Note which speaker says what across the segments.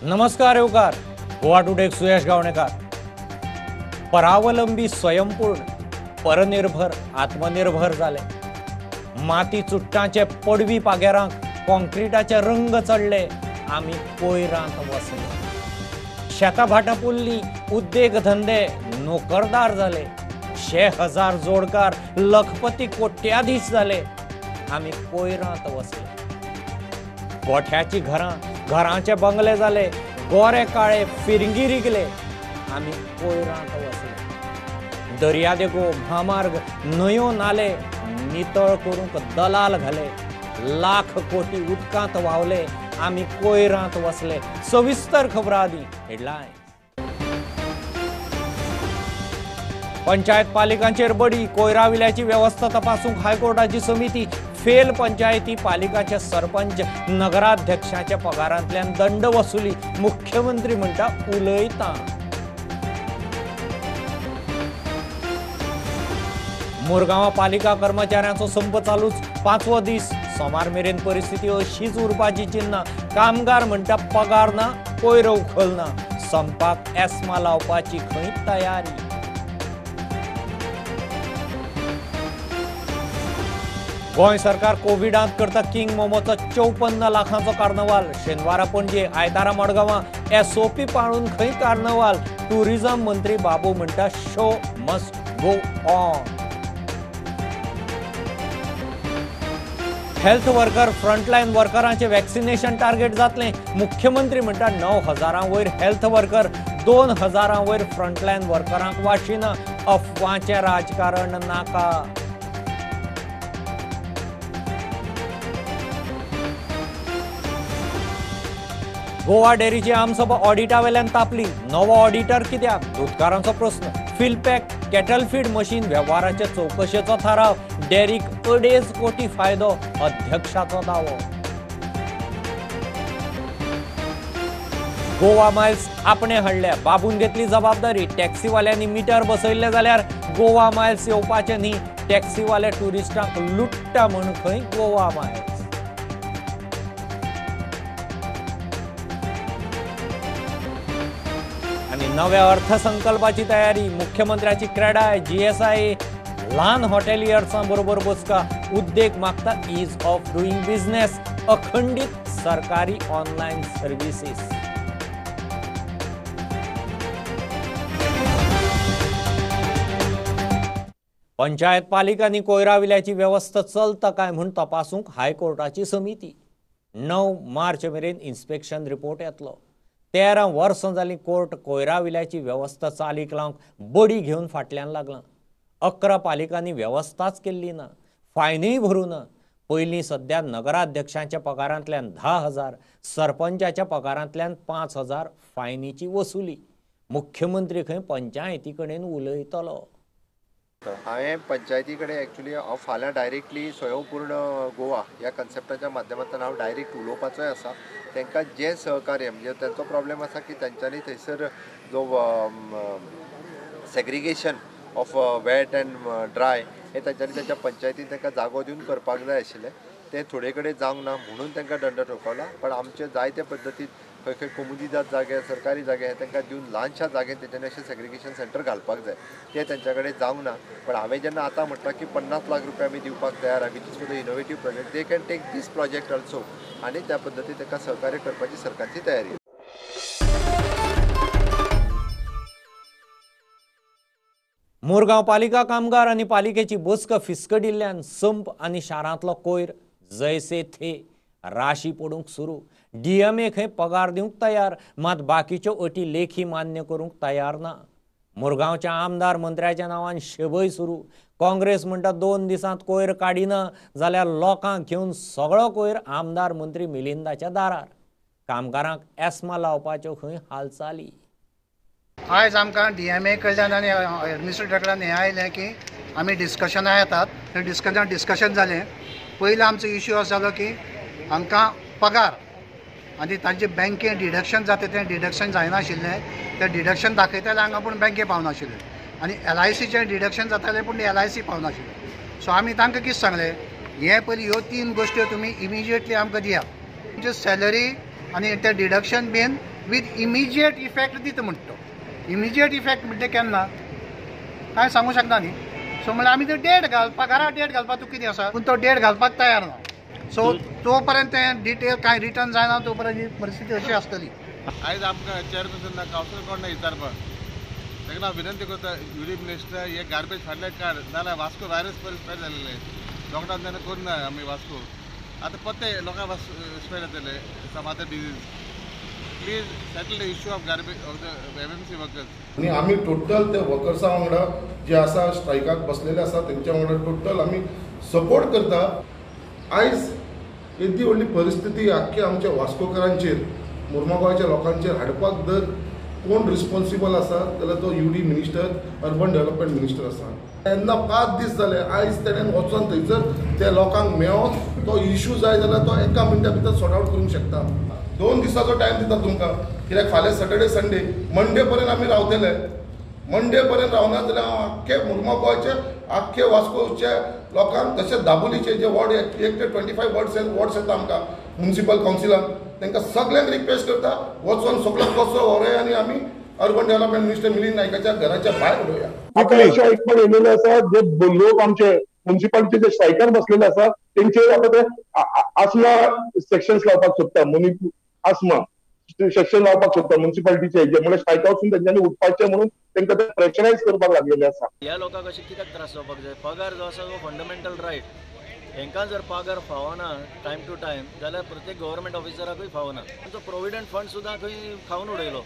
Speaker 1: नमस्कार येवकार. गोवा टुडेक सुयश गावणेकार. परावलंबी, स्वयंपूर्ण, परनिर्भर, आत्मनिर्भर जाले. माती चुट्टांचे पडवी पागेरांक कॉन्क्रीटाचे रंग चढले. आमी कोयरांत वसले. शेतां भाटां पुल्ली, उद्देग धंदे नोकरदार जाले. 6,000 जोडकार लखपती कोट्याधीश जाले. आमी कोयरांत वसले. गोठ्याची घरां, घरांचे बंगले जाले. गोरे काळे फिरंगी रिगले. आमी कोयरांत वसले. दर्या देगो, म्हामार्ग, न्हंयो, नाले नितळ करूंक दलाल घाले. लाख कोटी उदकांत व्हांवले. आमी कोयरांत वसले. सविस्तर खबरां आदी हेडलायन. पंचायत पालिकांचेर बडी, कोयराविल्याची व्यवस्था तपासूंक हायकोर्टाची समिती. फेल पंचायती पालिकाचे सरपंच, नगराध्यक्षाच्या पगारांतल्यान दंड वसुली. मुख्यमंत्री म्हणटा उलयता. मुरगांव पालिका कर्मचाऱ्यांचो संप चालूच. 5वो दीस. सोमार मेरेन परिस्थिती अशीच उरपाची चिन्ना. कामगार म्हणटा पगार ना, कोयर उखलना. संपाक एस्मा लावपाची खंय तयारी. गोंय सरकार कोविडांत करता किंग मोमोचो 54 लाखांचो कार्नवाल. शेनवारा पणजे, आयतारा मडगांवां SOP पाळून खंय कार्नवाल. टुरिझम मंत्री बाबू म्हणटा show must go on. Health worker, frontline वर्करांचे वॅक्सिनेशन टार्गेट जातले. मुख्यमंत्री म्हणटा 9,000 वयर हेल्थ वर्कर, 2,000 वयर फ्रंटलायन वर्करांक वाशिना. अफवांचे राजकारण नाका. गोवा डेरीची आमसभा ऑडिटा वेल्यान तापली. नवो ऑडिटर कित्याक? दूधकारांचो प्रस्न. फिलपॅक कॅटल फीड मशीन वेव्हाराचे चौकशेचो थाराव. डेरीक 2.5 कोटी फायदो, अध्यक्षाचो दावो. गोवा मायल्स आपणे हाडल्या. बाबून घेतली जबाबदारी. टॅक्सीवाल्यांनी मिटर बसयल्ले जाल्यार गोवा मायल्स येवपाचे न्ही. टॅक्सीवाले टुरिस्टांक लुट्टा म्हण खंय गोवा मायल्स. आणि नव्या अर्थसंकल्पाची तयारी. मुख्यमंत्र्याची क्रेडाय. GSI ल्हान हॉटेलियर्सां बरोबर बसका. उद्देग मागता ईज ऑफ डुईंग बिझनेस. अखंडित सरकारी ऑनलायन सर्व्हिसीस. पंचायत पालिकांनी कोयराविल्याची व्यवस्था चलता काय म्हूण तपासूंक हायकोर्टाची समिती. 9 मार्च मेरेन इन्स्पेक्शन रिपोर्ट येतलो. 13 वर्सां जालीं कोर्ट कोयराविल्याची व्यवस्था चालीक लावंक बडी घेवन फाटल्यान लागलां. 11 पालिकांनी व्यवस्थाच केल्ली ना. फायनूय भरूं ना. पयलीं सध्या नगराध्यक्षांच्या पगारांतल्यान 10,000, सरपंचाच्या पगारांतल्यान 5,000 फायनीची वसुली. मुख्यमंत्री खंय पंचायती कडेन उलयतलो.
Speaker 2: हांवें पंचायती कडेन एक्चुली हांव फाल्यां डायरेक्टली स्वयंपूर्ण गोवा ह्या कन्सेप्टाच्या माध्यमांतल्यान हांव डायरेक्ट उलोवपाचोय आसा. तांकां जें सहकार्य म्हणजे तांचो प्रॉब्लेम आसा की तांच्यांनी थंयसर जो segregation of wet and dry हे तांच्यांनी तांच्या पंचायतीन तांकां जागो दिवन करपाक जाय आशिल्लें. तें थोडे कडेन जावंक ना म्हणून तांकां दंड ठोकवला. पण आमचे जायते पद्दतीन खंय खंय कोमुनिदाद जागे, सरकारी जागे हे तांकां दिवन ल्हानशा जागेन तेंच्यांनी अशें सेग्रिगेशन सेंटर घालपाक जाय. ते तेंच्या कडेन जावंक ना. पण हांवें जेन्ना आतां म्हटलां की 50 लाख रुपया आमी दिवपाक तयार आहा which is for the innovative project. They can take this project also आनी त्या पद्दतीन तांकां सहकार्य करपाची सरकारची तयारी.
Speaker 1: मुरगांव पालिका कामगार आनी पालिकेची बसका फिसकडिल्ल्यान संप आनी शारांतलो कोयर जैसे थे राशी पडूंक सुरू. DMA खंय पगार दिवंक तयार, मात बाकीच्यो अटी लेखी मान्य करूंक तयार ना. मुरगांवच्या आमदार मंत्र्याच्या नांवान शेबय सुरू. काँग्रेस म्हणटा 2 दिसांत कोयर काडिना जाल्यार लोकांक घेवन सगळो कोयर आमदार मंत्री मिलिंदाच्या दारार. कामगारांक एस्मा लावपाच्यो खंय हालचाली.
Speaker 3: आयज आमकां DMA कडल्यान आनी एडमिनिस्ट्रेटर कडल्यान हें आयलें की आमी डिस्कशनां येतात. तें डिस्कशन जालें. पयलो आमचो इश्यू असो जालो की हांकां पगार आनी तांचे बँकेन डिडक्शन जाता तें डिडक्शन जायनाशिल्लें. तें डिडक्शन दाखयतालें हांगा पूण बँके पावनाशिल्लें. आनी LICचें डिडक्शन जातालें पूण LIC पावनाशिल्लें. सो आमी तांकां कितें सांगलें, हे पयलीं ह्यो 3 गोश्टी तुमी इमिजिएटली आमकां दिया. म्हणजे सॅलरी आनी तें deduction been with immediate effect दिता म्हणटा तो. इमिजिएट इफेक्ट म्हणजे केन्ना काय सांगू शकना न्ही. सो म्हळ्यार आमी तो डेट घालपाक घरा डेट घालपाक तूं कितें आसा पूण तो डेट घालपाक तयार ना. सो तो पर्यंत तें डिटेल कांय रिटर्न जायना तो पर्यंत ही परिस्थिती अशी आसतली.
Speaker 4: आयज आमकां चेअरपर्सन कावन्सिलर कोण विचारपाक ताका हांव विनंती करता युडी मिनिस्टर हे गार्बेज फाटले काड नाल्यार वास्को व्हायरस स्प्रेड जालेले लॉकडावन तेन्ना करना आमी वास्को आतां पत्ते लोकांक स्प्रेड जातले some other disease. Please settle the issue of garbage of the MMC workers.
Speaker 5: आणि आमी टोटल ते वर्कर्सां वांगडा जे आसा स्ट्रायकाक बसलेले आसा तेंच्या वांगडा टोटल आमी सपोर्ट करता. आयज येदी व्हडली परिस्थिती आख्ख्या आमच्या वास्कोकारांचेर मुर्मुगांवच्या लोकांचेर हाडपाक जर कोण रिस्पॉन्सिबल आसा जाल्यार तो UD minister urban development minister आसा. तेन्ना 5 दीस जाले आयज तेणेन वचोन थंयसर त्या लोकांक मेळोन तो इश्यू जाय जाल्यार तो एका मिनटा भितर सॉर्ट आवट करूंक शकता. 2 दिसाचो टायम दिता तुमकां कित्याक फाल्यां सॅटर्डे संडे मंडे पर्यंत आमी रावतले. मंडे पर्यंत रावना जाल्यार हांव आख्खे मुर्मुगांवचे आख्खे वास्कोचे लोकांक तशेंच दाबोलीचे जे वॉर्ड 1 ते 25 वॉर्ड्स येता आमकां म्युनिसिपल कावन्सिलान तांकां सगळ्यांक रिक्वेस्ट करता वचोन सगळो कसो व्हरया आनी आमी अर्बन डेव्हलपमेंट मिनिस्टर मिलिंद नायकाच्या घराच्या भायर उडोवया.
Speaker 6: आता अशें आयकपाक येयलेले आसा जे लोक आमचे म्युनिसिपालिटी जे स्ट्रायकार बसलेले आसा तेंचेर आता ते आस्मा सेक्शन्स लावपाक सोदता. आस्मा सेक्शन लावपाक सोदता म्युनिसिपालिटीचे जे म्हणजे स्ट्रायका वचून तेंच्यांनी उठपाचें म्हणून तांकां ते प्रेशरायज करपाक लागलेले आसा.
Speaker 7: ह्या लोकांक अशें कित्याक त्रास जावपाक जाय. पगार जो आसा तो फंडमेंटल रायट. हांकां जर पगार फावना टायम टू टायम जाल्यार प्रत्येक गव्हर्मेंट ऑफिसराकूय फावना. तो प्रोविडंट फंड सुद्दां खंय खावन उडयलो.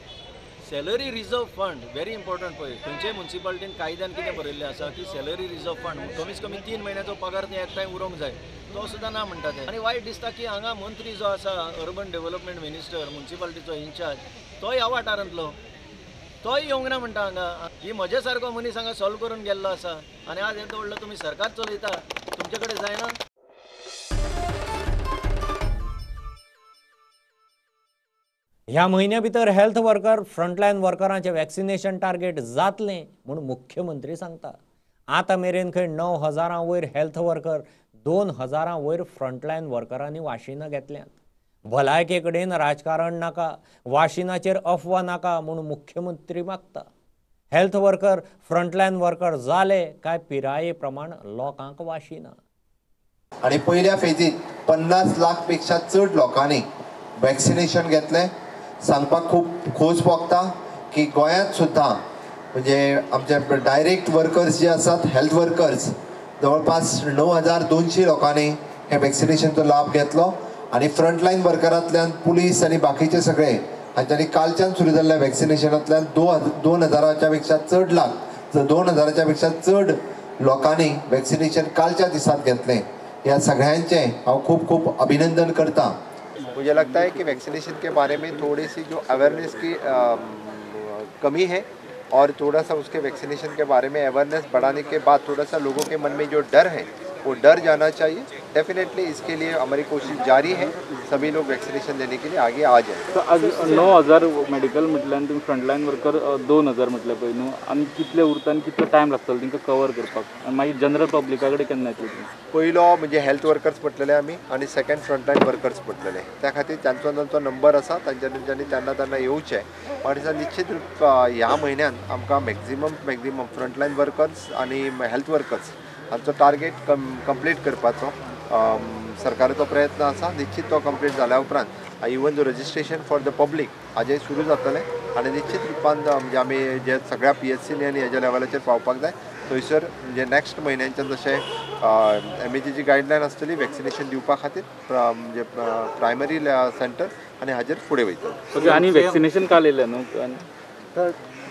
Speaker 7: Salary reserve fund very important पळय. खंयच्याय म्युनिसिपालिटीन कायद्यान कितें बरयल्लें आसा की सॅलरी रिजर्व फंड कमीत कमी 3 म्हयन्याचो पगार ते एकठांय उरोंक जाय. तो सुद्दां ना म्हणटा ते. आनी वायट दिसता की हांगा मंत्री जो आसा अर्बन डेव्हलपमेंट मिनिस्टर म्युनिसिपालिटीचो इन्चार्ज तो ह्या वाठारांतलो तोय येवंक ना म्हणटा हांगा. ही म्हजे सारको मनीस हांगा सॉल्व करून गेल्लो आसा आनी आज येदो व्हडलो तुमी सरकार चलयता तुमचे कडेन जायना.
Speaker 1: ह्या म्हयन्या भितर हेल्थ वर्कर फ्रंटलायन वर्करांचे वॅक्सिनेशन टार्गेट जातलें म्हूण मुख्यमंत्री सांगता. आतां मेरेन खंय 9,000 वयर हेल्थ वर्कर 2,000 वयर फ्रंटलायन वर्करांनी वाशिनां घेतल्यात. भलायके कडेन राजकारण नाका, वाशिनाचेर अफवा नाका म्हूण मुख्यमंत्री मागता. हेल्थ वर्कर फ्रंटलायन वर्कर जाले काय पिराये प्रमाण लोकांक वाशिना.
Speaker 2: आणि पहिल्या फेजीत 50 लाख पेक्षा चड लोकांनी वॅक्सिनेशन घेतले. सांगपाक खूब खोस भोगता की गोंयांत सुद्दां म्हणजे आमचे डायरेक्ट वर्कर्स जे आसात हेल्थ वर्कर्स जवळपास 9,200 लोकांनी हे वॅक्सिनेशनचो लाभ घेतलो. आणि फ्रंटलायन वर्करांतल्यान पुलीस आणि बाकीचे सगळे हांच्यांनी कालच्यान सुरू जाल्ल्या वॅक्सिनेशनांतल्यान 2,000च्या पेक्षा चड लोकांनी वॅक्सिनेशन कालच्या दिसात घेतले. या सगळ्यांचे हांव खूब खूब अभिनंदन करता. मुझे लगता है कि वैक्सीनेशन के बारे में थोड़ी सी जो अवेयरनेस की कमी है और थोड़ा सा उसके वैक्सीनेशन के बारे में अवेयरनेस बढ़ाने के बाद थोड़ा सा लोगों के मन में जो डर है वो डर जाना चाहिए. डेफिनेटली इसके लिए हमारी कोशिश जारी है. सभी लोग वैक्सीनेशन लेने के लिए आगे आ जाए.
Speaker 8: तर आज 9,000 मेडिकल म्हटल्यार तुम्ही फ्रंटलायन वर्कर 2,000 म्हटले पळय न्हू आनी कितले उरता आनी कितलो टायम लागतलो तांकां कवर करपाक आनी मागीर जनरल पब्लिका कडेन केन्ना येतली.
Speaker 2: पयलो म्हणजे हेल्थ वर्कर्स पडटले आमी आनी सेकंड फ्रंटलायन वर्कर्स पडटले. त्या खातीर तांचो नंबर आसा तांच्यांनी तेन्ना येवचे. पण निश्चित ह्या म्हयन्यान आमकां मॅक्झिमम फ्रंटलायन वर्कर्स आनी हेल्थ वर्कर्स हांचो टार्गेट कंप्लीट करपाचो सरकाराचो प्रयत्न आसा. निश्चित तो कंप्लीट जाल्या उपरांत इवन जो रजिस्ट्रेशन फॉर द पब्लीक हाजें सुरू जातलें आनी निश्चित रुपान म्हणजे आमी जे सगळ्या PHCनी आनी हेज्या लेवलाचेर पावपाक जाय. थंयसर म्हणजे नेक्स्ट म्हयन्यांच्यान जशें MHची गायडलायन आसतली वॅक्सिनेशन दिवपा खातीर म्हणजे प्रायमरी सेंटर आनी हाजेर फुडें वयतले.
Speaker 8: आनी वॅक्सिनेशन काल येयलें न्हू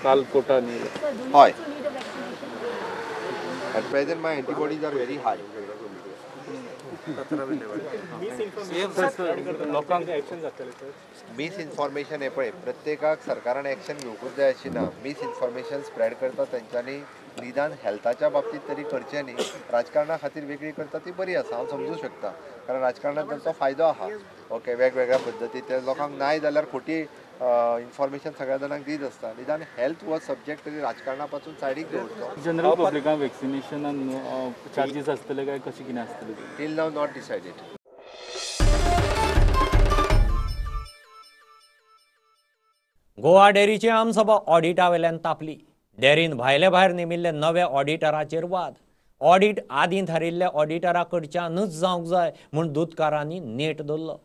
Speaker 8: काल कोटान येयलें.
Speaker 2: हय at present my antibodies are very high.
Speaker 8: लोकांक एक्शन जातलें सर.
Speaker 2: मिस इन्फॉर्मेशन हे पळय प्रत्येकाक सरकारान एक्शन घेवकूच जाय अशी ना. मिस इन्फॉर्मेशन स्प्रेड करता तेंच्यांनी निदान हेल्थाच्या बाबतीत तरी करचें न्ही. राजकारणा खातीर वेगळी करता ती बरी आसा हांव समजूं शकता कारण राजकारणांत तांचो फायदो आहा. ओके वेगवेगळ्या पद्दती ते लोकांक नाय जाल्यार खोटी इन्फॉर्मेशन सगळ्या जाणांक दीत आसता. निदान हेल्थ हो सब्जेक्ट तरी राजकारणा पासून सायडीक दवरचो.
Speaker 8: जनरल पब्लिकांक वॅक्सिनेशनान चार्जीस आसतले काय कशें कितें आसतलें.
Speaker 2: Till now not decided.
Speaker 1: Goa डेअरीची आमसभा ऑडिटावेल्यान तापली. डेअरीन भायले भायर नेमिल्ले नव्या ऑडिटराचेर वाद. ऑडिट आदीं थारिल्ल्या ऑडिटरा कडच्यानूच जावंक जाय म्हूण दूदकारांनी नेट धरलो.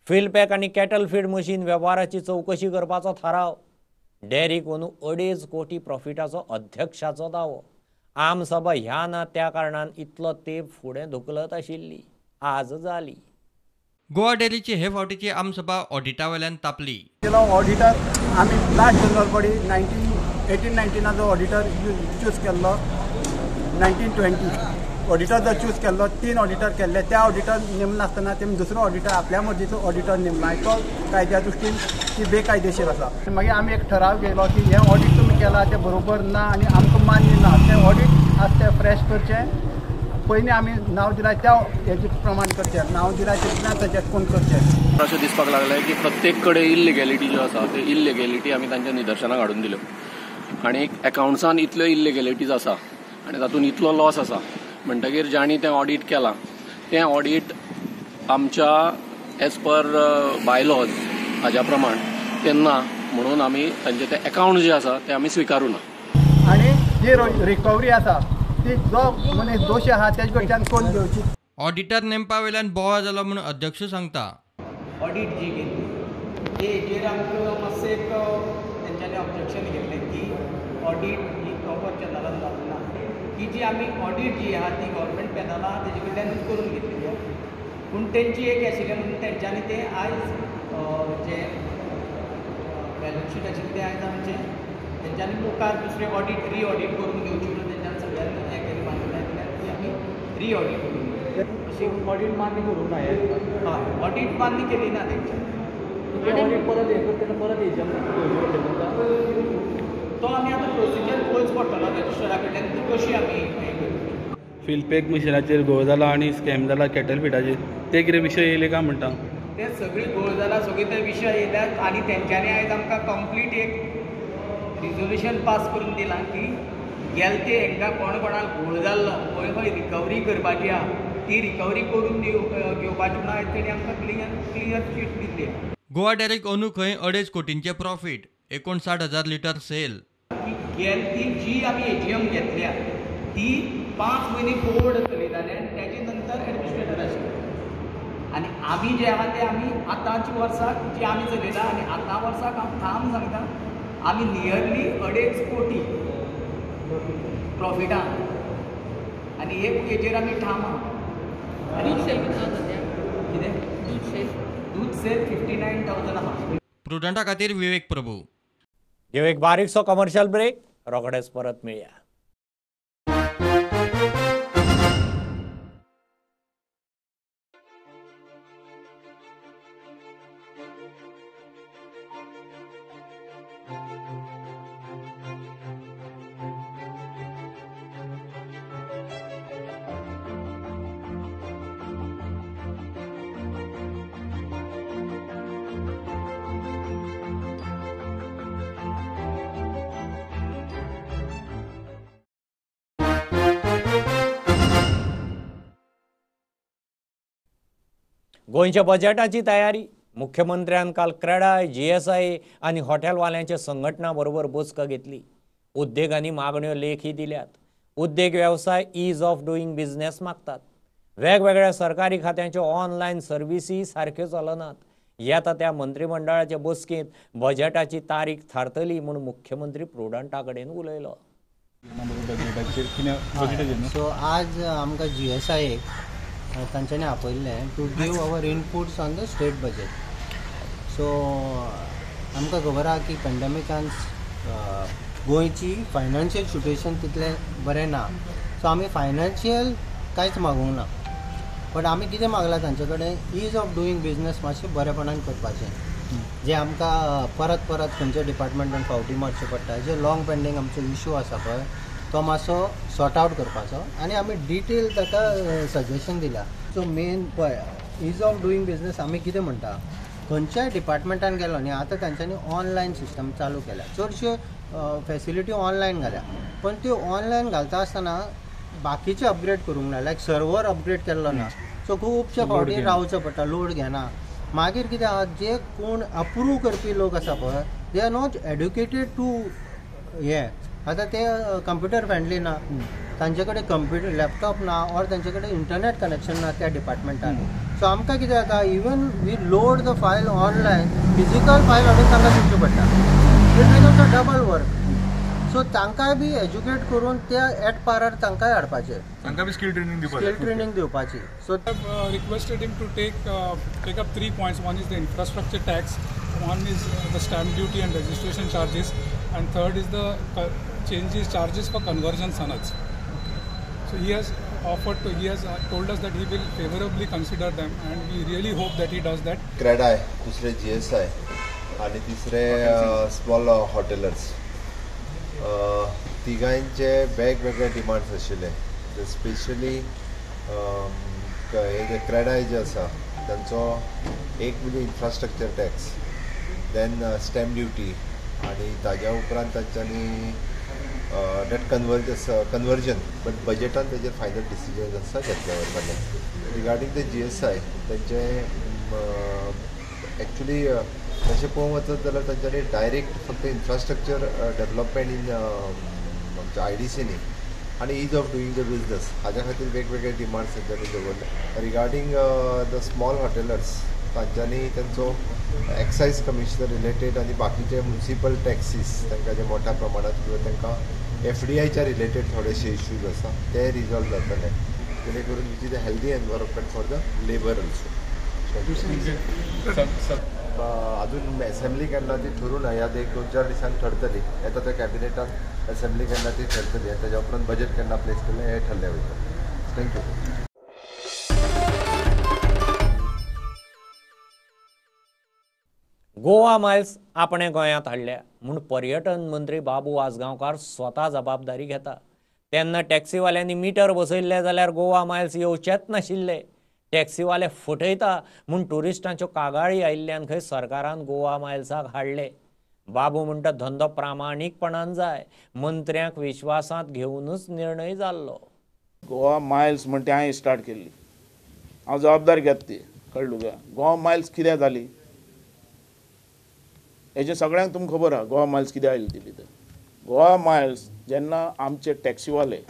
Speaker 1: फिलपॅक आनी कॅटल फीड मशीन वेव्हाराची चवकशी करपाचो थाराव. डेअरीक अंदू 2.5 कोटी प्रॉफिटाचो अध्यक्षाचो दावो. आमसभा ह्या ना त्या कारणान इतलो तेंप फुडें धुकलत आशिल्ली आज जाली.
Speaker 9: गोवा डेअरीची हे फावटीची आमसभा ऑडिटावेल्यान तापली.
Speaker 3: ऑडिटर आम्ही last general body 1819 auditor choose केल्लो. 1920 ऑडिटर जो चूज केल्लो 3 ऑडिटर केल्ले. त्या ऑडिटर नेमला आसतना तेमी दुसरो ऑडिटर आपल्या मर्जीचो ऑडिटर नेमला. तो कायद्या दृश्टीन ती बेकायदेशीर आसा. मागीर आमी एक ठराव घेयलो की हे ऑडिट तुमी केला ते बरोबर ना आनी आमकां मान्य ना. ते ऑडिट आसा ते फ्रेश करचें. पयलीं आमी नांव दिलां त्या हेजे प्रमाण करचें. नांव दिलां तेतूंतल्यान सजेस्ट कोण करचें.
Speaker 10: अशें दिसपाक लागलें की प्रत्येक कडेन इल्लिगॅलिटी ज्यो आसा त्यो इल्लिगॅलिटी आमी तांच्या निदर्शनाक हाडून दिल्यो. आनी एकाउंट्सान इतल्यो इल्लिगॅलिटीज आसा आनी तातूंत इतलो लॉस आसा म्हणटकीर जाणी तें ऑडिट केलां तें ऑडिट आमच्या एज पर बायलॉज हाज्या प्रमाण तें ना म्हणून आमी तांचे ते अकाउंट जे आसा ते आमी स्विकारूं ना.
Speaker 3: आनी जी रिकवरी आसा ती जो मनीस दोशी आहा तेजे कडच्यान कोण घेवची.
Speaker 9: ऑडिटर नेमपावेल्यान बोवाळ जालो म्हूण अध्यक्ष सांगता.
Speaker 11: ऑडिट जी केली ते हेजेर आमकां मातशें एक तेंच्यांनी ऑब्जेक्शन घेतलें की ऑडिट ही प्रॉपर चॅनलान जावंक ना. ही जी आमी ऑडिट जी आहा ती गव्हर्मेंट पॅनल आहा तेजे कडल्यान करून घेतली. पूण तेंची एक आशिल्लें म्हणून तेंच्यांनी ते आयज जे बॅलन्स शीट आशिल्लें तें आयज आमचें तेंच्यांनी मुखार दुसरें ऑडिट री-ऑडिट करून घेवची म्हणून तेंच्यांनी सगळ्यांनी हें केली मान्यताय दिल्या ती आमी री-ऑडिट करून अशी ऑडिट मान्य करूंक ना. हय ऑडिट मान्य केली ना तेंच्यानी. ऑडिट परत हें करतना परत तो आमी आतां प्रोसिजर पळोवच पडटलो रजिस्टरा कडल्यान ती कशी आमी हें करतली.
Speaker 8: फिलपॅक मशिनाचेर घोळ जाला आनी स्कॅम जाला कॅटल फिडाचेर ते कितें विशय येयले काय म्हणटा.
Speaker 11: ते सगळी घोळ जाला सगळे ते विशय येयल्यात आनी तेंच्यांनी आयज आमकां कंप्लीट एक रिजोल्युशन पास करून दिलां की गेलते हांकां कोणाक घोळ जाल्लो खंय खंय रिकवरी करपाची आहा ती रिकवरी करून घेवपाची म्हणून आयज तेणी आमकां क्लियर शीट दिल्ली.
Speaker 9: गोवा डेअरीक अंदू खंय 2.5 कोटींचे प्रॉफिट 59,000 लिटर सेल.
Speaker 11: ती जी आमी एजीएम घेतल्या ती 5 म्हयने बोर्ड चलयताले आनी तेजे नंतर एडमिनिस्ट्रेटर आशिल्ले. आनी आमी जे आहा ते आमी आतांच्या वर्साक जी आमी चलयता आनी आतां वर्साक हांव ठाम सांगता आमी नियरली 2.5 कोटी प्रॉफिटान आनी एक हेजेर आमी ठाम आहा. आनी कितें दूध सेल 59,000 आहा.
Speaker 9: प्रुडंटा खातीर विवेक प्रभू.
Speaker 1: घेऊ एक बारीकसो कमर्शियल ब्रेक. रोखडेच परत मेळया. गोंयच्या बजेटाची तयारी. मुख्यमंत्र्यान काल क्रेडाय GSI आनी हॉटेलवाल्यांच्या संघटना बरोबर बसका घेतली. उद्देगांनी मागण्यो लेखी दिल्यात. उद्देग वेवसाय ईज ऑफ डुईंग बिझनेस मागतात. वेगवेगळ्या सरकारी खात्यांच्यो ऑनलायन सर्विसी सारक्यो चलनात. येता त्या मंत्रिमंडळाच्या बसकेंत बजेटाची तारीख थारतली म्हूण मुख्यमंत्री प्रुडंटा कडेन उलयलो.
Speaker 12: सो आज आमकां GSI तांच्यांनी आपयल्लें to give our inputs on the state budget. So आमकां खबर आहा की पेंडेमिकान गोंयची फायनान्शियल सिट्युएशन तितलें बरें ना. सो आमी फायनान्शियल कांयच मागूंक ना. बट आमी कितें मागलां तांचे कडेन ईज ऑफ डुईंग बिझनेस मातशें बरेपणान करपाचें. जे आमकां परत परत खंयच्या डिपार्टमेंटान फावटी मारचें पडटा. जे लॉंग पेंडींग आमचो इशू आसा पळय तो मातसो सॉर्ट आवट करपाचो आनी आमी डिटेल ताका सजेशन दिलां. सो मेन पळय ईज ऑफ डुईंग बिझनेस आमी कितें म्हणटा खंयच्याय डिपार्टमेंटान गेलो न्ही आतां तांच्यांनी ऑनलायन सिस्टम चालू केल्या. चडश्यो फॅसिलिटी ऑनलायन घाल्या. पण त्यो ऑनलायन घालता आसतना बाकीचे अपग्रेड करूंक ना. लायक सर्वर अपग्रेड केल्लो ना. सो खुबशे फावटी रावचो पडटा लोड घेना. मागीर कितें आहा जे कोण अप्रूव करपी लोक आसा पळय they are not educated to हे आतां ते कंप्युटर फ्रेंडली ना तांचे कडेन कंप्युटर लॅपटॉप ना ऑर तांचे कडेन इंटरनेट कनेक्शन ना त्या डिपार्टमेंटान सो आमकां कितें जाता even we load the file online physical file हाडून तांकां दिवची पडटा it becomes a double work so तांकांय बी एज्युकेट करून त्या एट पारार तांकांय हाडपाचें
Speaker 13: तांकां बी स्कील
Speaker 12: ट्रेनिंग दिवपाची so
Speaker 13: requested him to take up 3 points. One is the infrastructure tax, one is the stamp duty and registration charges, and third is the charges for conversion sanats. So he has told us that he will favorably consider them, and we really hope that he does that.
Speaker 2: CREDAI, दुसरे GSI आणि तिसरे small हॉटेलर्स तिगांचे वेगवेगळे demands आशिल्ले specially हे CREDAI जे आसा तांचो एक म्हणजे infrastructure tax then stamp duty आणि ताज्या उपरांत तांच्यांनी डेट कन्वर्जन बट बजेटान तेजेर फायनल डिसिजन आसा घेतल्या वरपाचें रिगार्डींग द GSI तेंचे एक्चुली तशें पळोवंक वचत जाल्यार तांच्यांनी डायरेक्ट फक्त इन्फ्रास्ट्रक्चर डेवलपमेंट इन आमच्या IDCनी आणि ईज ऑफ डुईंग द बिजनस हाज्या खातीर वेगवेगळे डिमांड्स तेंच्यांनी दवरले रिगार्डींग द स्मॉल हॉटेलर्स तांच्यांनी तेंचो एक्सायज कमिशनर रिलेटेड आणि बाकीचे म्युनिसिपल टॅक्सीस तांकां जे मोठ्या प्रमाणात किंवा तांकां FDIच्या रिलेटेड थोडेशे इश्यूज आसा ते रिजॉल्व जातले जेणे करून which is a healthy environment for the labour also अजून असेंब्ली केन्ना ती ठरून ह्या 1-2-4 दिसांनी ठरतली येता त्या कॅबिनेटान असेंब्ली केन्ना ती ठरतली आनी ताच्या उपरांत बजेट केन्ना प्लेस केलें हें ठरलें वयता थँक्यू
Speaker 1: गोवा मायल्स आपणे गोंयांत हाडल्या म्हूण पर्यटन मंत्री बाबू आजगांवकार स्वता जबाबदारी घेता तेन्ना टॅक्सीवाल्यांनी मिटर बसयल्ले जाल्यार गोवा मायल्स येवचेच नाशिल्ले टॅक्सीवाले फटयता म्हूण ट्युरिस्टांच्यो कागाळी आयिल्ल्यान खंय सरकारान गोवा मायल्साक हाडले बाबू म्हणटा धंदो प्रामाणीकपणान जाय मंत्र्यांक विश्वासांत घेवनूच निर्णय जाल्लो
Speaker 14: गोवा मायल्स म्हण ती हांवें स्टार्ट केल्ली हांव जबाबदारी घेता ती कळ्ळें तुका गोवा मायल्स कित्याक जाली हेजें सगळ्यांक तुमकां खबर आहा गोवा मायल्स कित्याक आयली ती भितर गोवा मायल्स जेन्ना आमचे टॅक्सीवाले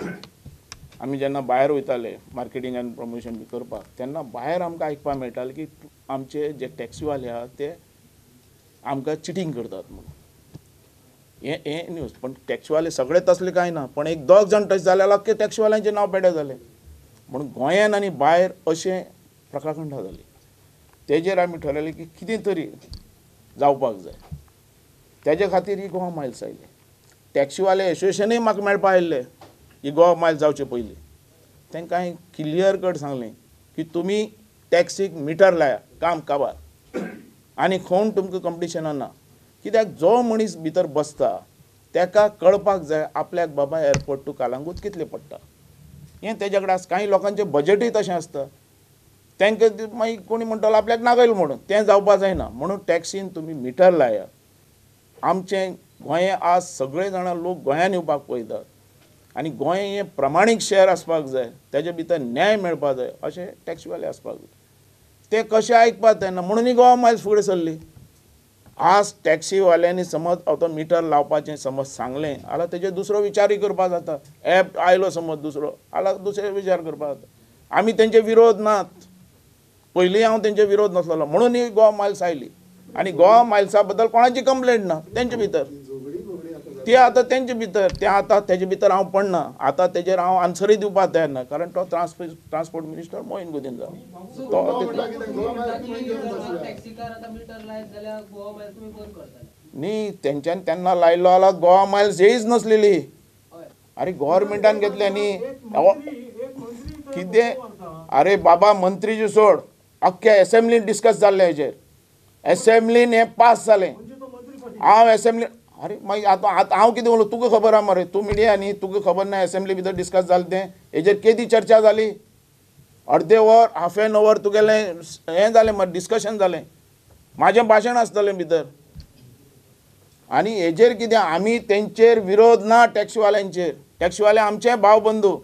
Speaker 14: आमी जेन्ना भायर वयताले मार्केटींग आनी प्रमोशन बी करपाक तेन्ना भायर आमकां आयकपाक मेळटालें की आमचे जे टॅक्सीवाले आहा ते आमकां चिटींग करतात म्हणून हे न्यूज पण टॅक्सीवाले सगळे तसले कांय ना पण 1-2 जाण टच जाल्यार अख्खे टॅक्सीवाल्यांचें नांव पेड्यार जालें म्हणून गोंयान आनी भायर अशें प्रकाखंडा जाली तेजेर आमी ठरयलें की कितें तरी जावपाक जाय तेजे खातीर ही गोवा मायल्स आयली टॅक्सीवाले एसोसिएशनूय म्हाका मेळपा आयिल्ले ही गोवा मायल्स जावचे पयलीं तांकां हांवें क्लियर कट सांगलें की तुमी टॅक्सीक मिटर लाया काम काबार आनी कोण तुमकां कंपिटिशनां ना कित्याक जो मनीस भितर बसता ताका कळपाक जाय आपल्याक बाबा एअरपोर्ट टू कालांगूट कितलें पडटा हें तेजे कडेन आसता कांय लोकांचें बजेटूय तशें आसता तांकां मागीर कोणी म्हणटलो आपल्याक नागयलो म्हणून तें जावपा जायना म्हणून टॅक्सीन तुमी मिटर लाया आमचें गोंय आज सगळे जाणां लोक गोंयान येवपाक पळयतात आनी गोंय हें प्रमाणीक शहर आसपाक जाय तेजे भितर न्याय मेळपाक जाय अशें टॅक्सीवाले आसपाक जाय ते कशें आयकपाक जायना म्हणून ही गोवा मायल्स फुडें सरली आज टॅक्सीवाल्यांनी समज तो मिटर लावपाचें समज सांगलें जाल्यार तेजेर दुसरो विचारूय करपाक जाता एप आयलो समज दुसरो जाल्यार दुसरे विचार करपाक जाता आमी तेंचे विरोध नात पयलीं हांव तेंचे विरोध नासलो म्हणून ही गोवा मायल्स आयली आनी गोवा मायल्सा बद्दल कोणाची कंप्लेंट ना तेंचे भितर ती आतां तेंचे भितर तें आतां तेजे भितर हांव पडना आतां तेजेर हांव आन्सरूय दिवपाक तयार ना कारण तो ट्रान्सपोर्ट मिनिस्टर मोहीन गुदिन्हो न्ही तेंच्यांनी तेन्ना लायलो जाल्यार गोवा मायल्स येयच नासलेली अरे गव्हर्मेंटान घेतल्या न्ही कितें अरे बाबा मंत्रीचे सोड अख्ख्या एसेंब्लीन डिस्कस जाल्लें हेजेर एसेंब्लीन हें पास जालें हांव एसेंब्ली अरे मागीर आतां हांव कितें उलोवं तुका खबर आहा मरे तूं मिडिया न्ही तुका खबर ना एसेंब्ली भितर डिस्कस जालें तें हेजेर केदी चर्चा जाली अर्दे वर हाफ एन अवर तुगेलें हें जालें मरे डिस्कशन जालें म्हाजें भाशण आसतलें भितर आनी हेजेर कितें आमी तेंचेर विरोध ना टॅक्सीवाल्यांचेर टॅक्सीवाले आमचे भाव बंधू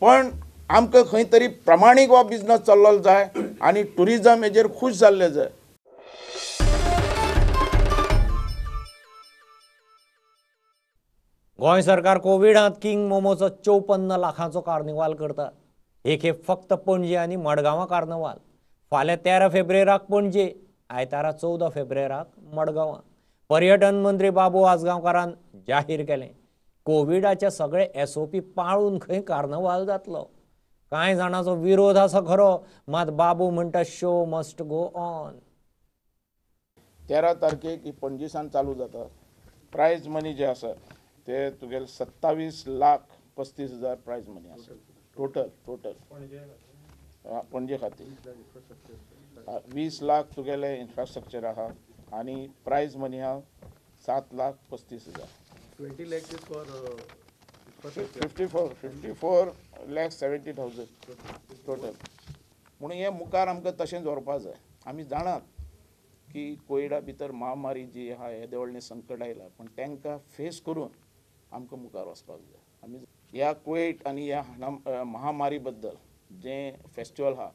Speaker 14: पण आमकां खंय तरी प्रमाणीक हो बिजनस चल्लो जाय आनी टुरिजम हेजेर खूश जाल्ले जाय.
Speaker 1: गोंय सरकार कोविडांत किंग मोमोचो 54 लाखांचो कार्निवाल करता. हे खेप फक्त पणजे आनी मडगांवां कार्निवाल. फाल्यां 13 फेब्रुवाराक पणजे, आयतारा 14 फेब्रुवाराक मडगांवां. पर्यटन मंत्री बाबू आजगांवकारान जाहीर केलें, कोविडाचे सगळे SOP पाळून खंय कार्निवाल जातलो. कांय जाणांचो विरोध आसा खरो, मात बाबू म्हणटा शो मस्ट गो ऑन.
Speaker 14: 13 तारखेक ही पणजेसान चालू जाता. प्रायज मनी जे आसा ते तुगेले 27,35,000 प्रायज मनी आसा टोटल पणजे खातीर. 20 लाख तुगेले इन्फ्रास्ट्रक्चर आहा आनी प्रायज मनी आहा 7,35,000.
Speaker 4: 20 lakhs is for
Speaker 14: 54,70,000 टोटल. म्हणून हे मुखार आमकां तशेंच व्हरपा जाय. आमी जाणात की कोविडा भितर महामारी जी आहा येदे व्हडलें संकट आयलां, पण तांकां फेस करून आमकां मुखार वचपाक जाय. आमी ह्या कोविड आनी ह्या महामारी बद्दल जे फेस्टिवल आहा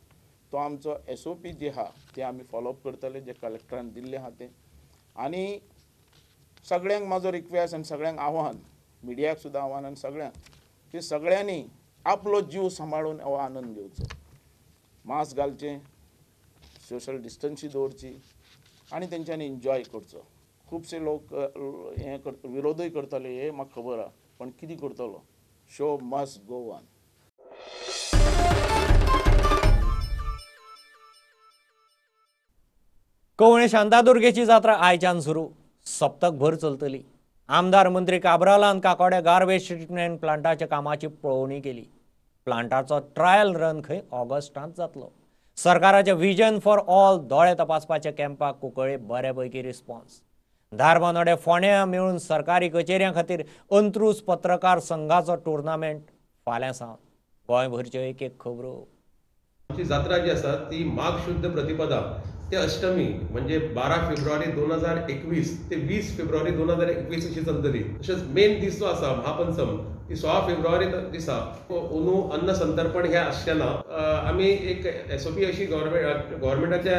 Speaker 14: तो आमचो SOP जे आहा ते आमी फॉलोअप करतले, जे कलेक्टरान दिल्ले आहा ते. आनी सगळ्यांक म्हाजो रिक्वेस्ट आनी सगळ्यांक आव्हान, मिडियाक सुद्दां आव्हान आनी सगळ्यांक, की सगळ्यांनी आपलो जीव सांबाळून हो आनंद घेवचो. मास्क घालचें, सोशल डिस्टन्सी दवरची आनी तेंच्यांनी एन्जॉय करचो. खुबशे लोक हे विरोधूय करतले हे म्हाका खबर आहा, पण कितें करतलो. Show must go on.
Speaker 1: Kavale शांतादुर्गेची जात्रा आयच्यान सुरू, सप्तकभर चलतली. आमदार मंत्री काब्रालान काकोड्या गार्बेज ट्रिटमेंट प्लांटाच्या कामाची पळोवणी केली. प्लांटाचो ट्रायल रन खंय ऑगस्टांत जातलो. सरकाराचे विजन फॉर ऑल दोळे तपासपाच्या कॅम्पाक कुंकळे बऱ्यापैकी रिस्पॉन्स. धारबांदोडे फोंड्या मेळून सरकारी कचेऱ्यां खातीर अंत्रूज पत्रकार संघाचो टुर्नामेंट फाल्यां सावन. गोंयभरच्यो एक खबरो.
Speaker 15: आमची जात्रा जी आसा ती माघ शुद्ध प्रतिपदा ते अष्टमी म्हणजे 12 फेब्रुवारी 2021 ते 20 फेब्रुवारी 2021 अशी चलतली. तशेंच मेन दीस जो आसा महापंचम ती 16 फेब्रुवारी दिसा अंदू अन्न संतर्पण हे आसचें ना. आमी एक SOP अशी गव्हर्मेंटाच्या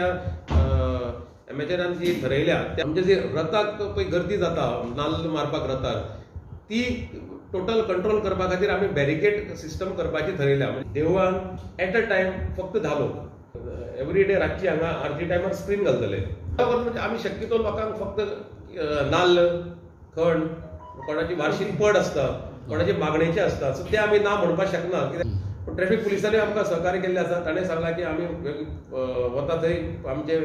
Speaker 15: एमेजॉनान जी ठरयल्या, आमचे जे रथाक पळय गर्दी जाता नाल्ल मारपाक रथाक, ती टोटल कंट्रोल करपा खातीर आमी बॅरिकेड सिस्टम करपाची ठरयल्या. देवळान एट अ टायम फक्त 10 लोक एवरी डे रातची हांगा आरती टायमार स्क्रीन घालतले. म्हणजे आमी शक्यतो लोकांक फक्त नाल्ल, खण, कोणाची वार्षिक पड आसता, कोणाची मागणेचे आसता, सो ते आमी ना म्हणपाक शकना. कित्याक ट्रॅफिक पुलिसांनी आमकां सहकार्य केल्लें आसा. ताणें सांगलां की आमी वता थंय आमचे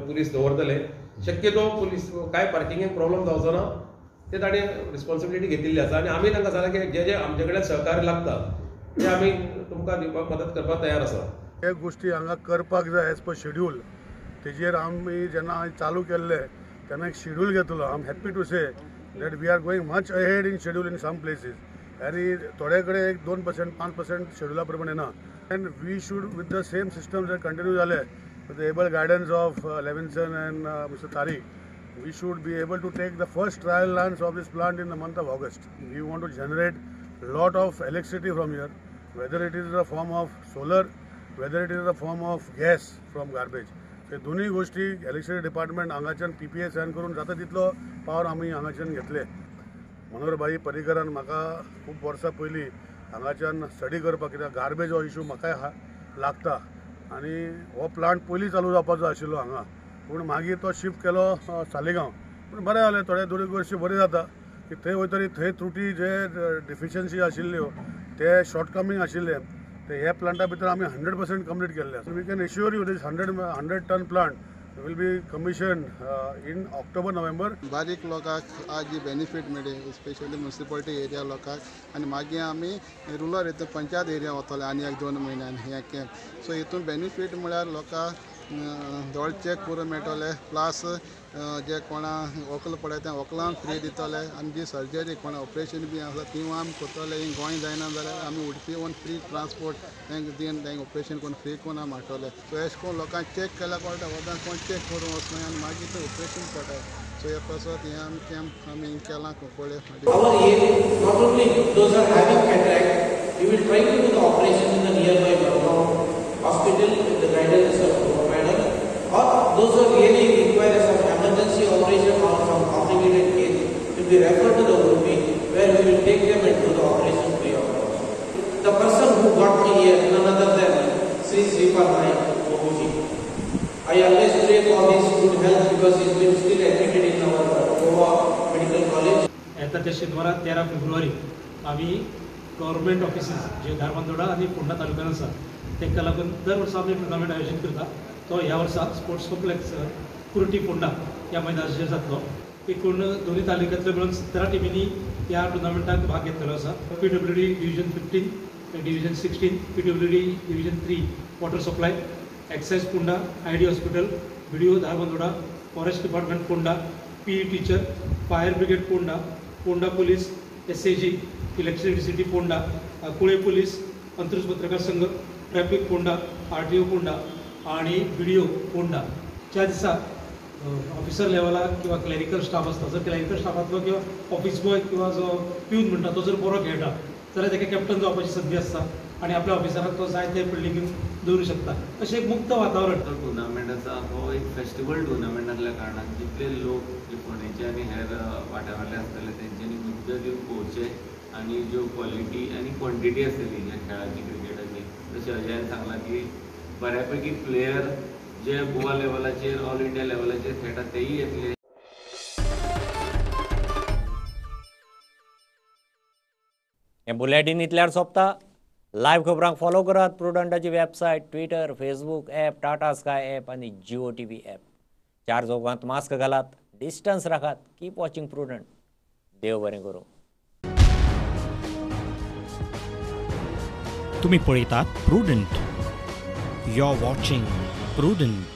Speaker 15: पुलीस दवरतले. शक्यतो पुलीस कांय पार्किंगेक प्रॉब्लेम जावचो ना ते ताणें रिस्पॉन्सिबिलिटी घेतिल्ली आसा. आनी आमी तांकां सांगलां की जे आमचे कडल्यान सहकार्य लागता ते आमी तुमकां दिवपाक मदत करपाक तयार आसा.
Speaker 16: हे गोष्टी हांगा करपाक जाय एज पर शेड्यूल. तेजेर आमी जेन्ना चालू केल्ले तेन्ना एक शेड्यूल घेतलो. I am happy to say that we are going much ahead in schedule in some places. आनी थोडे कडेन एक 2%, 5% शेड्युला प्रमाणे ना. And we should with the same system जर कंटिन्यू जाले with the able guidance of Levinson and mister Tariq, we should be able to take the first trial runs of this plant in the month of August. We want to generate a lot of electricity from here, whether it is in the form of solar, whether it is in the form of gas from garbage. हे दोन्ही गोष्टी electricity department हांगाच्यान PPA Sion करून जाता तितलो power आमी हांगाच्यान घेतले. मनोहरभाई पर्रीकरान म्हाका खूब वर्सां पयलीं हांगाच्यान स्टडी करपाक, कित्याक गार्बेज हो इशू म्हाकाय लागता आनी हो प्लांट पयलीं चालू जावपाचो आशिल्लो हांगा, पूण मागीर तो शिफ्ट केलो सालिगांव. पूण बरें जालें, थोडे 2 वर्ष बरें जाता की थंय वयतरी थंय त्रुटी जे डिफिशियन्सी आशिल्ल्यो ते शॉर्टकमींग आशिल्ले ते ह्या प्लांटा भितर आमी 100% कंप्लीट केल्ले. So we can assure you this 100 ton plant will be commission in October November.
Speaker 17: बारीक लोकांक आज जी बेनिफीट मेळ्ळी, स्पेशली म्युनिसिपालिटी एरिया लोकांक, आनी मागीर आमी रुरल हितून पंचायत एरिया वतले आनी 1-2 म्हयन्यान हे कॅम्प. सो हितून बेनिफीट म्हळ्यार लोकांक दोळ चॅक करून मेळटले, प्लस जे कोणा वखल पडले त्या वखलांक फ्री दितले, आनी जी सर्जरी कोणा ऑपरेशन बी आसा ती आमी करतले. हिंग गोंय जायना जाल्यार आमी उडपी वन फ्री ट्रान्सपोर्ट तांकां दिवन तांकां ऑपरेशन करून फ्री करून आमी हाडटले. सो अशें करून लोकांक चॅक केल्यार कळटा, वदां कोण चॅक करूंक वचना आनी मागीर ते ऑपरेशन पडटा. सो हे पासत हें आमी कॅम्प आमी केलां Cuncolim.
Speaker 18: Our aim not only those are having cataract, we will try to do the operation in the nearby hospital with the guidance of be referred to the grouping where we will take them into the operation free of cost. The person who got me here, none other than Sri Sripal Naik Babuji. I always pray for his good health because he has been still admitted in our Goa Medical College.
Speaker 19: येत्या त्या शेनवारा 13 February आम्ही government offices जे धारबांदोडा आणि फोंडा तालुक्यात आसा ताका लागून दर वर्सा आमी टुर्नामेंट आयोजीत करता. तो ह्या वर्सा स्पोर्ट्स कॉम्प्लेक्स कुर्टी फोंडा ह्या मैदानाचेर जातलो. एकूण दोन्ही तालुक्यांतले मिळून 17 टिमींनी ह्या टुर्नामेंटात भाग घेतलेलो आसा. PWD division 15, division 16, PWD division 3 water supply, excise Ponda, ID hospital, BDO Dharbandora, forest department Ponda, PE teacher, fire brigade Ponda, Ponda police, SAG, electricity Ponda, Kule police, Antruz पत्रकार संघ, ट्रॅफिक फोंडा, RTO फोंडा आणि BDO फोंडा. ज्या दिसा ऑफिसर लेवलाक किंवा क्लॅरिकल स्टाफ आसता, जर क्लॅरिकल स्टाफांतलो किंवा ऑफिस बॉय किंवा जो प्यून म्हणटा तो जर बरो खेळटा जाल्यार ताका कॅप्टन जावपाची संदी आसता आणि आपल्या ऑफिसराक तो जाय ते फिल्डिंगेक दवरूं शकता. अशें एक मुक्त वातावरण.
Speaker 20: टुर्नामेंट आसा हो एक फेस्टिवल टुर्नामेंट आसल्या कारणान जितले लोक जे फोंडेचे आनी हेर वाठारांतले आसतले तेंच्यांनी मुद्दत येवन पोवचे आनी ज्यो क्वॉलिटी आनी क्वॉन्टिटी आसतली ह्या खेळाची क्रिकेटाची, जशें अजयान सांगलां की बऱ्यापैकी प्लेयर जे गोवा लेवलाचेर ऑल इंडिया लेवलाचेर खेळटा तेय येतले.
Speaker 1: हें बुलेटिन इतल्यार सोंपता. लायव्ह खबरांक फॉलो करात प्रुडंटाची website, Twitter, Facebook app, Tata Sky app आणि जिओ TV ॲप. 4 चौगांत मास्क घालात, डिस्टन्स राखात. Keep watching Prudent. देव बरें करूं.
Speaker 21: तुम्ही पळयतात Prudent. You are watching prudent.